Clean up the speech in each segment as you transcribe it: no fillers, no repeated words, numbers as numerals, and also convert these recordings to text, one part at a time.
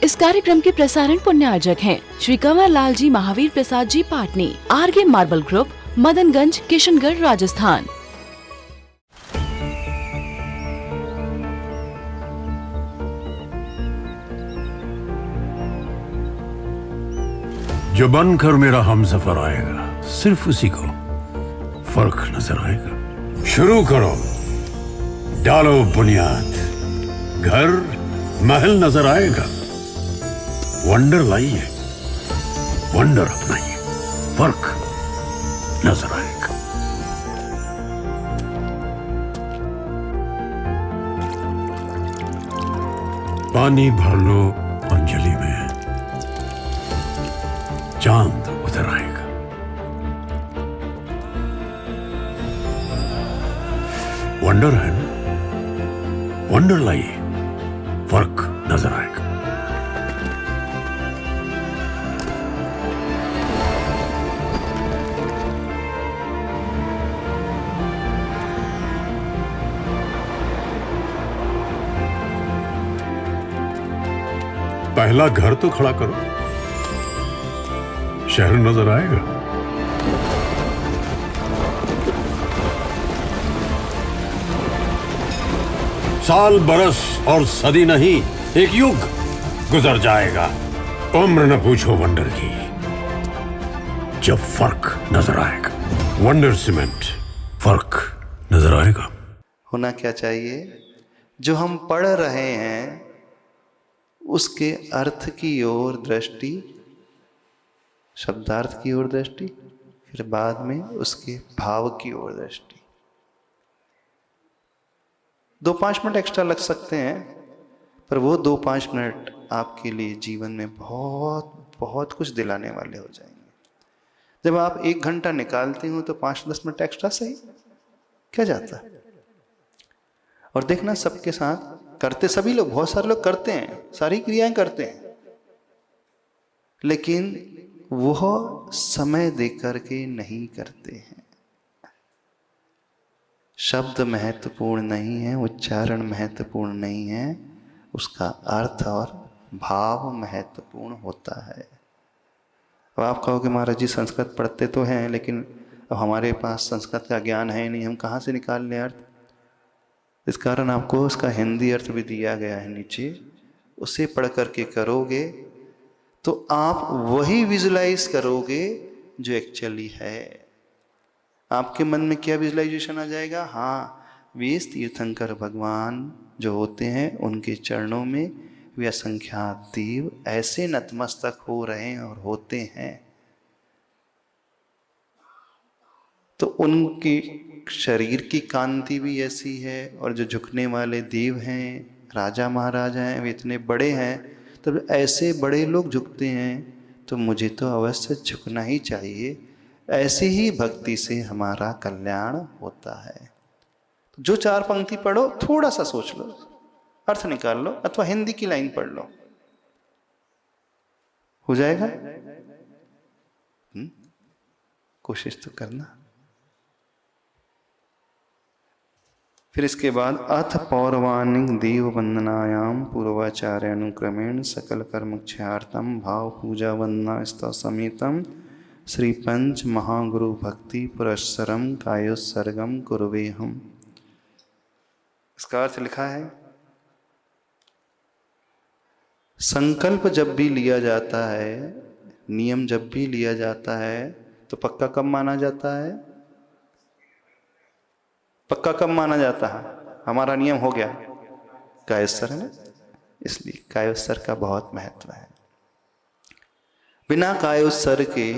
इस कार्यक्रम के प्रसारण पुण्यार्जक हैं Shri Kanwar Lal ji Mahavir Prasad ji Patni, R K marble group, Madanganj, Kishangarh, Rajasthan. जो बनकर मेरा हमसफर आएगा, सिर्फ उसी को फर्क नजर आएगा। शुरू करो, डालो बुनियाद, घर महल नजर आएगा। वंडर लाइए, वंडर अपनाइए, फर्क नजर आएगा। पानी भर लो अंजलि में, चांद उतर आएगा। वंडर है ना, वंडर लाइए, फर्क नजर आएगा। पहला घर तो खड़ा करो, शहर नजर आएगा। साल बरस और सदी नहीं, एक युग गुजर जाएगा। उम्र न पूछो वंडर की, जब फर्क नजर आएगा। वंडर सीमेंट, फर्क नजर आएगा। होना क्या चाहिए? जो हम पढ़ रहे हैं उसके अर्थ की ओर दृष्टि, शब्दार्थ की ओर दृष्टि, फिर बाद में उसके भाव की ओर दृष्टि। 2-5 मिनट एक्स्ट्रा लग सकते हैं, पर वो 2-5 मिनट आपके लिए जीवन में बहुत बहुत कुछ दिलाने वाले हो जाएंगे। जब आप 1 घंटा निकालते हो तो 5-10 मिनट एक्स्ट्रा सही क्या जाता है। और देखना, सबके साथ करते सभी लोग, बहुत सारे लोग करते हैं, सारी क्रियाएं करते हैं, लेकिन वह समय देकर के नहीं करते हैं। शब्द महत्वपूर्ण नहीं है, उच्चारण महत्वपूर्ण नहीं है, उसका अर्थ और भाव महत्वपूर्ण होता है। अब आप कहोगे महाराज जी संस्कृत पढ़ते तो हैं, लेकिन अब हमारे पास संस्कृत का ज्ञान है नहीं, हम कहाँ से निकाल लें अर्थ। इस कारण आपको उसका हिंदी अर्थ भी दिया गया है नीचे, उसे पढ़ करके करोगे तो आप वही विजुलाइज करोगे जो एक्चुअली है। आपके मन में क्या विजुलाइजेशन आ जाएगा? हाँ, वे तीर्थंकर भगवान जो होते हैं उनके चरणों में वे असंख्यात देव ऐसे नतमस्तक हो रहे हैं और होते हैं, तो उनकी शरीर की कांति भी ऐसी है। और जो झुकने वाले देव हैं, राजा महाराजा हैं, वे इतने बड़े हैं, तब ऐसे बड़े लोग झुकते हैं तो मुझे तो अवश्य झुकना ही चाहिए। ऐसी ही भक्ति से हमारा कल्याण होता है। जो 4 पंक्ति पढ़ो, थोड़ा सा सोच लो, अर्थ निकाल लो, अथवा हिंदी की लाइन पढ़ लो, हो जाएगा। कोशिश तो करना। फिर इसके बाद अथ पौर्वाणिक देव वंदनायाम पूर्वाचार्य अनुक्रमेण सकल कर्म क्षयार्थम भाव पूजा वंदना स्तव समेतम श्री पंच महागुरु भक्ति पुरस्सरम कायोत्सर्गम कुर्वे हम। इसका अर्थ लिखा है, संकल्प जब भी लिया जाता है, नियम जब भी लिया जाता है, तो पक्का कब माना जाता है? पक्का कब माना जाता है? हमारा नियम हो गया कायोत्सर्ग है, इसलिए कायोत्सर्ग का बहुत महत्व है। बिना कायोत्सर्ग के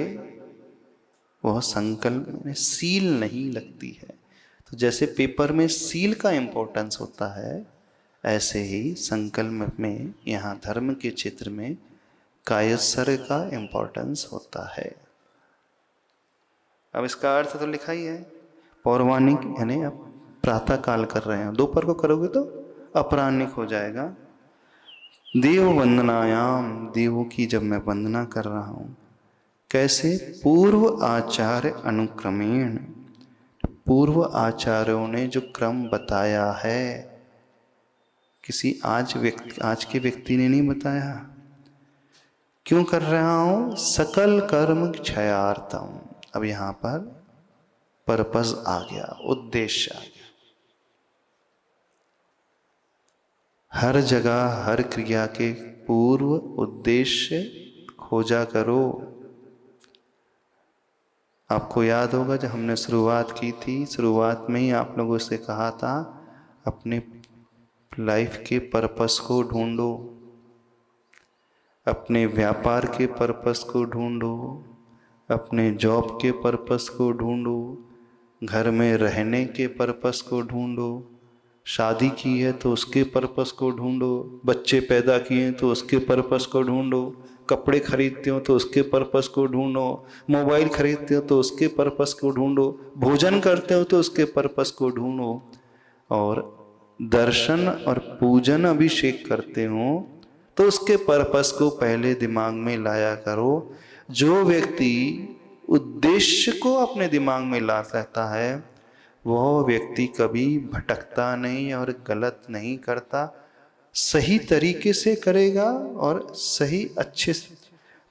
वह संकल्प में सील नहीं लगती है। तो जैसे पेपर में सील का इंपॉर्टेंस होता है, ऐसे ही संकल्प में, यहाँ धर्म के क्षेत्र में कायोत्सर्ग का इंपॉर्टेंस होता है। अब इसका अर्थ तो लिखा ही है, पौर्वाणिक यानी आप प्रातः काल कर रहे हैं, दोपहर को करोगे तो अपराह्निक हो जाएगा। देव वंदनायाम, देवों की जब मैं वंदना कर रहा हूँ, कैसे? पूर्व आचार्य अनुक्रमेण, पूर्व आचार्यों ने जो क्रम बताया है, किसी आज के व्यक्ति ने नहीं बताया। क्यों कर रहा हूं? सकल कर्म क्षयार्थम। अब यहां पर पर्पस आ गया, उद्देश्य आ गया। हर जगह हर क्रिया के पूर्व उद्देश्य खोजा करो। आपको याद होगा जब हमने शुरुआत की थी, शुरुआत में ही आप लोगों से कहा था अपने लाइफ के पर्पस को ढूंढो, अपने व्यापार के पर्पस को ढूंढो, अपने जॉब के पर्पस को ढूंढो, घर में रहने के पर्पस को ढूंढो, शादी की है तो उसके पर्पस को ढूंढो, बच्चे पैदा किए हैं तो उसके पर्पस को ढूंढो, कपड़े खरीदते हो तो उसके पर्पस को ढूंढो, मोबाइल खरीदते हो तो उसके पर्पस को ढूंढो, भोजन करते हो तो उसके पर्पस को ढूंढो, और दर्शन और पूजन अभिषेक करते हो तो उसके पर्पस को पहले दिमाग में लाया करो। जो व्यक्ति उद्देश्य को अपने दिमाग में ला सकता है वह व्यक्ति कभी भटकता नहीं और गलत नहीं करता, सही तरीके से करेगा और सही अच्छे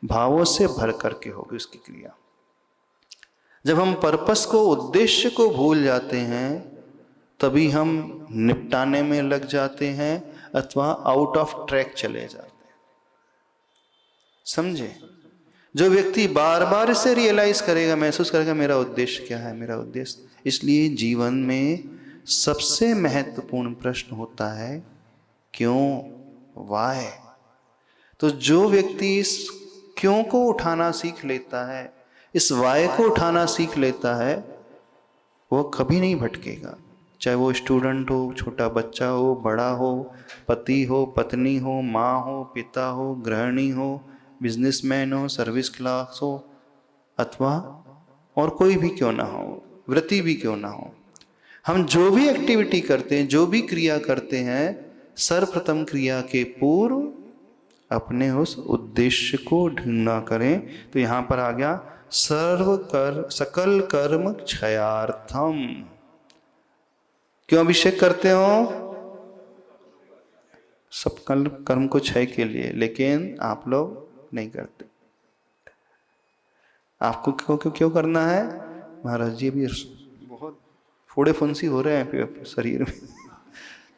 भावों से भर करके होगी उसकी क्रिया। जब हम पर्पस को, उद्देश्य को भूल जाते हैं तभी हम निपटाने में लग जाते हैं अथवा आउट ऑफ ट्रैक चले जाते हैं। समझे? जो व्यक्ति बार बार इसे रियलाइज करेगा, महसूस करेगा मेरा उद्देश्य क्या है, मेरा उद्देश्य। इसलिए जीवन में सबसे महत्वपूर्ण प्रश्न होता है क्यों, वाय। तो जो व्यक्ति इस क्यों को उठाना सीख लेता है, इस वाय को उठाना सीख लेता है, वो कभी नहीं भटकेगा। चाहे वो स्टूडेंट हो, छोटा बच्चा हो, बड़ा हो, पति हो, पत्नी हो, माँ हो, पिता हो, गृहिणी हो, बिजनेसमैन हो, सर्विस क्लास हो, अथवा और कोई भी क्यों ना हो, व्रती भी क्यों ना हो। हम जो भी एक्टिविटी करते हैं, जो भी क्रिया करते हैं, सर्वप्रथम क्रिया के पूर्व अपने उस उद्देश्य को ढूंढना करें। तो यहां पर आ गया सकल कर्म क्षयार्थम। क्यों अभिषेक करते हो? सब कर्म को क्षय के लिए, लेकिन आप लोग नहीं करते। आपको क्यों करना है? महाराज जी भी बहुत फोड़े फुंसी हो रहे हैं शरीर में,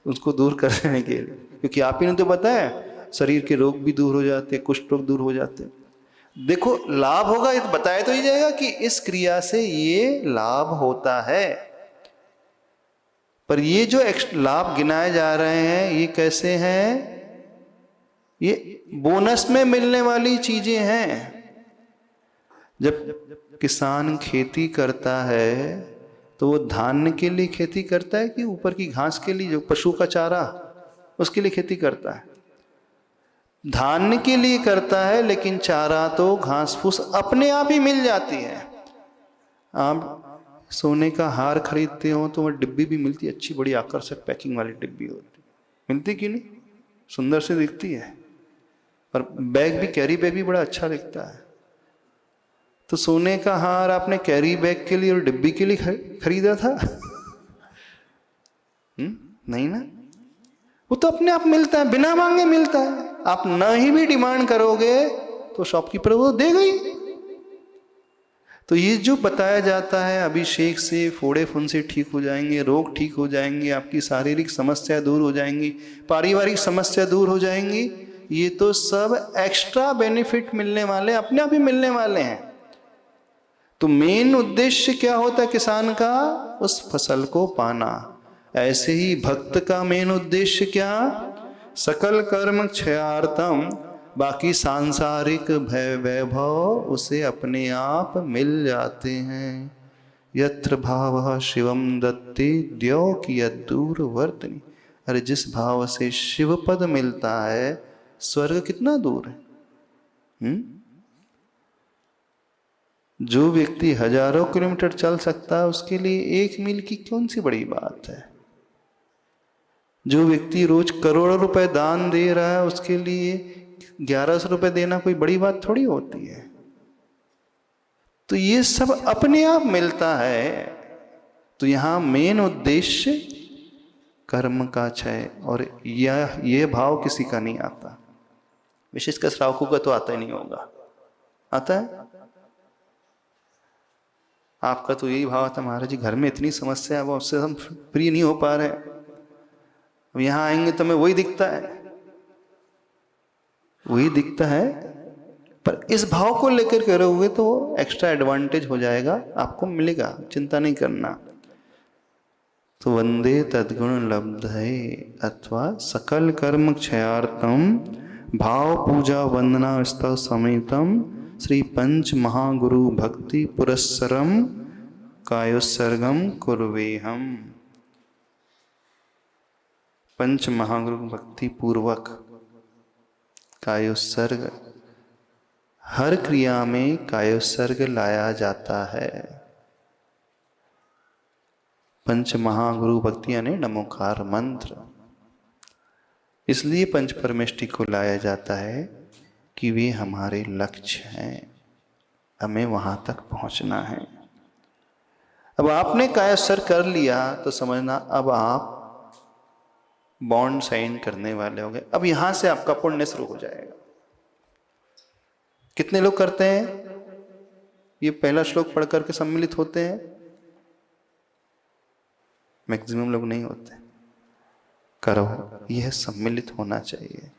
उसको दूर करने के लिए, क्योंकि आप ही ने तो बताया शरीर के रोग भी दूर हो जाते हैं, कुष्ठ रोग दूर हो जाते हैं। देखो लाभ होगा, ये बताया तो ही जाएगा कि इस क्रिया से ये लाभ होता है, पर ये जो लाभ गिनाए जा रहे हैं ये कैसे हैं? ये बोनस में मिलने वाली चीजें हैं। जब किसान खेती करता है तो वो धान्य के लिए खेती करता है कि ऊपर की घास के लिए, जो पशु का चारा, उसके लिए खेती करता है? धान्य के लिए करता है, लेकिन चारा तो घास फूस अपने आप ही मिल जाती है। आप सोने का हार खरीदते हो तो वह डिब्बी भी मिलती है, अच्छी बड़ी आकर्षक पैकिंग वाली डिब्बी होती, मिलती क्यों नहीं? सुंदर से दिखती है, और बैग भी, कैरी बैग भी बड़ा अच्छा दिखता है। तो सोने का हार आपने कैरी बैग के लिए और डिब्बी के लिए खरीदा था? नहीं ना, वो तो अपने आप मिलता है, बिना मांगे मिलता है। आप न ही भी डिमांड करोगे तो शॉपकीपर वो देगा ही। तो ये जो बताया जाता है अभिषेक से फोड़े फुंसे ठीक हो जाएंगे, रोग ठीक हो जाएंगे, आपकी शारीरिक समस्या दूर हो जाएंगी, पारिवारिक समस्या दूर हो जाएंगी, ये तो सब एक्स्ट्रा बेनिफिट मिलने वाले, अपने आप ही मिलने वाले हैं। तो मेन उद्देश्य क्या होता है किसान का? उस फसल को पाना। ऐसे ही भक्त का मेन उद्देश्य क्या? सकल कर्म क्षयार्थम। बाकी सांसारिक भय वैभव उसे अपने आप मिल जाते हैं। यत्र भावः शिवम दत्ते द्यौ की दूर वर्तनी। अरे जिस भाव से शिव पद मिलता है, स्वर्ग कितना दूर है। जो व्यक्ति हजारों किलोमीटर चल सकता है उसके लिए 1 मील की कौन सी बड़ी बात है। जो व्यक्ति रोज करोड़ों रुपए दान दे रहा है उसके लिए 1100 रुपए देना कोई बड़ी बात थोड़ी होती है। तो ये सब अपने आप मिलता है। तो यहां मेन उद्देश्य कर्म का क्षय, और यह भाव किसी का नहीं आता। विशेषकर श्रावकों का तो आता ही नहीं होगा। आता है? आपका तो यही भाव था, महाराज जी घर में इतनी समस्या है, वो उससे हम फ्री नहीं हो पा रहे। अब यहां आएंगे तो हमें वही दिखता है, वही दिखता है। पर इस भाव को लेकर के रहोगे तो एक्स्ट्रा एडवांटेज हो जाएगा, आपको मिलेगा, चिंता नहीं करना। तो वंदे तद्गुण लब्धये अथवा सकल कर्म क्षयार्थम भाव पूजा वंदना स्तव समेतम श्री पंच महागुरु भक्ति पुरस्सरम कायोत्सर्गम कुर्वेहम। पंच महागुरु भक्ति पूर्वक कायोत्सर्ग, हर क्रिया में कायोत्सर्ग लाया जाता है। पंच महागुरु भक्ति यानी नमोकार मंत्र, इसलिए पंच परमेष्टि को लाया जाता है कि वे हमारे लक्ष्य हैं, हमें वहां तक पहुंचना है। अब आपने कायोत्सर्ग कर लिया तो समझना अब आप बॉन्ड साइन करने वाले हो गए। अब यहां से आपका पुण्य शुरू हो जाएगा। कितने लोग करते हैं? ये पहला श्लोक पढ़ करके सम्मिलित होते हैं? मैक्सिमम लोग नहीं होते। करो, यह सम्मिलित होना चाहिए।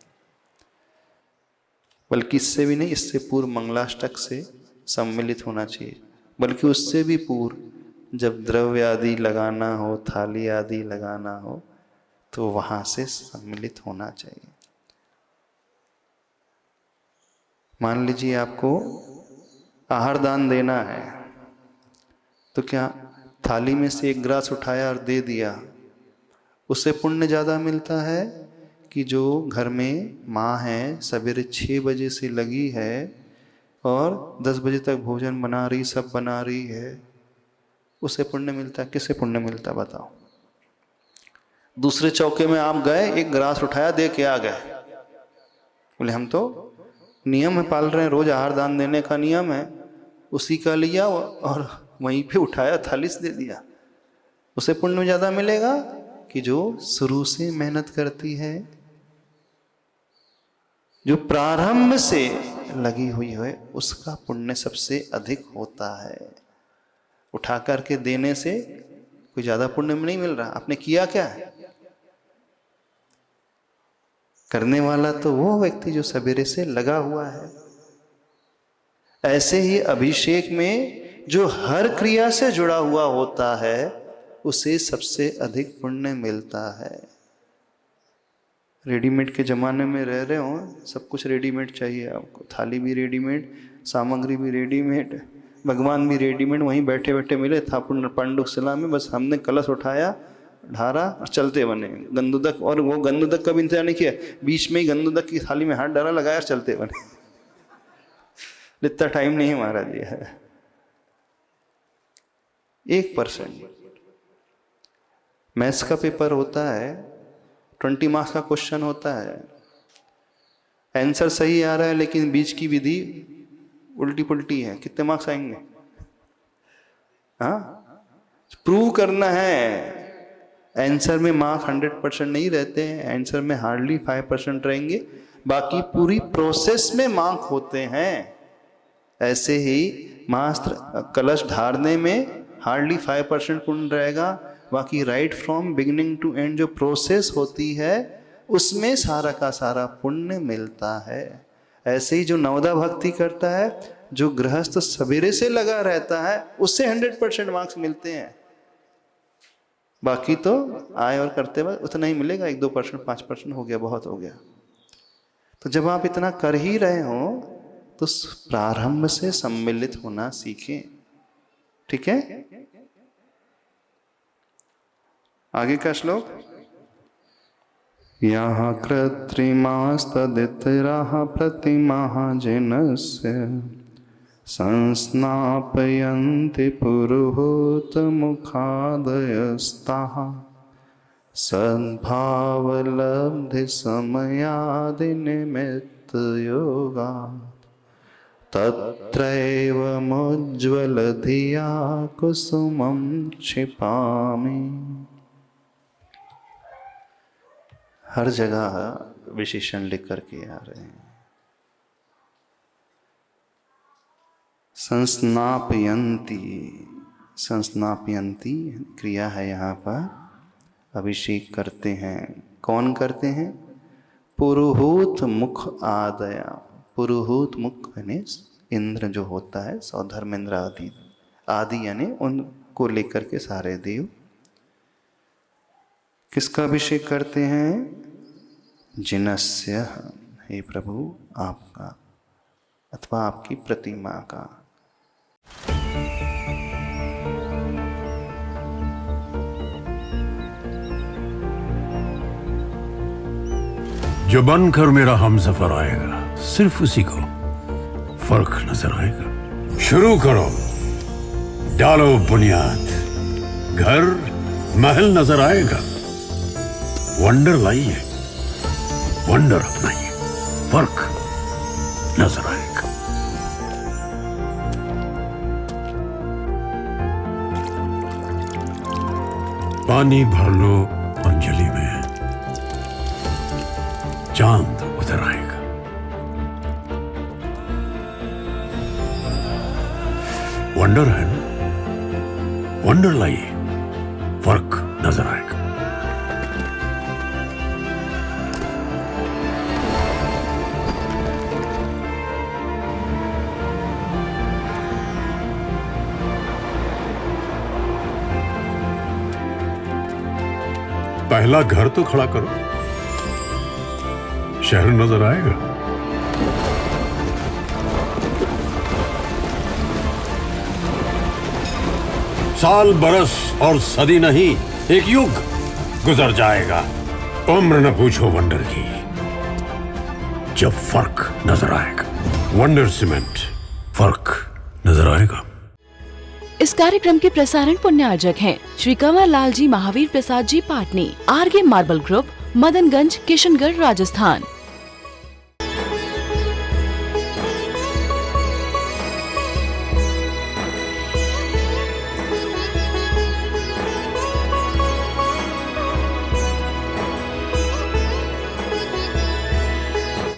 बल्कि इससे भी नहीं, इससे पूर्व मंगलाष्टक से सम्मिलित होना चाहिए। बल्कि उससे भी पूर्व जब द्रव्य आदि लगाना हो, थाली आदि लगाना हो, तो वहां से सम्मिलित होना चाहिए। मान लीजिए आपको आहार दान देना है, तो क्या थाली में से एक ग्रास उठाया और दे दिया, उससे पुण्य ज़्यादा मिलता है कि जो घर में माँ है, सवेरे 6 बजे से लगी है और 10 बजे तक भोजन बना रही, सब बना रही है, उससे पुण्य मिलता है? किससे पुण्य मिलता बताओ? दूसरे चौके में आप गए, एक ग्रास उठाया, दे के आ गए, बोले हम तो नियम है पाल रहे हैं, रोज आहार दान देने का नियम है, उसी का लिया और वहीं पे उठाया, थाली से दे दिया। उसे पुण्य ज्यादा मिलेगा कि जो शुरू से मेहनत करती है, जो प्रारंभ से लगी हुई है, उसका पुण्य सबसे अधिक होता है। उठा करके देने से कोई ज्यादा पुण्य नहीं मिल रहा। आपने किया क्या है? करने वाला तो वो व्यक्ति जो सवेरे से लगा हुआ है। ऐसे ही अभिषेक में जो हर क्रिया से जुड़ा हुआ होता है, उसे सबसे अधिक पुण्य मिलता है। रेडीमेड के जमाने में रह रहे हो, सब कुछ रेडीमेड चाहिए आपको, थाली भी रेडीमेड, सामग्री भी रेडीमेड, भगवान भी रेडीमेड, वहीं बैठे बैठे मिले था पांडुशिला में। बस हमने कलश उठाया, ढारा और चलते बने। गंदुदक, और वो गंदुदक का भी इंतजार नहीं किया, बीच में ही गंदुदक की थाली में हाथ डाला, लगाया और चलते बने। इतना टाइम नहीं महाराज जी है। 1% मैथ्स का पेपर होता है, 20 मार्क्स का क्वेश्चन होता है, आंसर सही आ रहा है लेकिन बीच की विधि उल्टी पुल्टी है, कितने मार्क्स आएंगे? हाँ, प्रूव करना है। आंसर में मार्क्स 100% नहीं रहते हैं, आंसर में हार्डली 5% रहेंगे, बाकी पूरी प्रोसेस में मार्क होते हैं। ऐसे ही मास्टर कलश ढारने में हार्डली 5% पुण्य रहेगा, बाकी right from beginning to end जो प्रोसेस होती है उसमें सारा का सारा पुण्य मिलता है। ऐसे ही जो नवदा भक्ति करता है, जो गृहस्थ सवेरे से लगा रहता है, उससे 100% मार्क्स मिलते हैं। बाकी तो आए और करते वक्त उतना ही मिलेगा, 1-2%, 5% हो गया, बहुत हो गया। तो जब आप इतना कर ही रहे हो तो प्रारंभ से सम्मिलित होना सीखें। ठीक है, आगे का श्लोक। यहाँ कृत्रिमास्तदितराः प्रतिमाः जिनस्य संस्नापयन्ति पुरुहूतमुखादयस्ताः सद्भावलब्धिसमयादिनिमित्तयोगात् तत्रैवमुज्ज्वलधिया कुसुमं क्षिपामि। हर जगह विशेषण लिख करके आ रहे हैं। संस्नापयन्ति, संस्नापयन्ति क्रिया है यहाँ पर, अभिषेक करते हैं। कौन करते हैं? पुरुहूत मुख आदया। पुरुहूत मुख यानी इंद्र जो होता है, सौधर्मेंद्र आदि, आदि यानी उनको लेकर के सारे देव किसका अभिषेक करते हैं? जिनस्य, हे प्रभु आपका अथवा आपकी प्रतिमा का। जो बनकर मेरा हमसफर आएगा, सिर्फ उसी को फर्क नजर आएगा। शुरू करो, डालो बुनियाद, घर महल नजर आएगा। वंडर लाइए, वंडर अपनाइए, फर्क नजर आएगा। पानी भर लो अंजलि में, चांद उतर आएगा। वंडर है ना, वंडर लाइए, फर्क नजर आएगा। पहला घर तो खड़ा करो, शहर नजर आएगा। साल बरस और सदी नहीं, एक युग गुजर जाएगा। उम्र न पूछो वंडर की, जब फर्क नजर आएगा। वंडर सीमेंट, फर्क नजर आएगा। इस कार्यक्रम के प्रसारण पुण्यार्जक हैं श्री कंवर लाल जी महावीर प्रसाद जी पाटनी, आरगे मार्बल ग्रुप, मदनगंज, किशनगढ़, राजस्थान।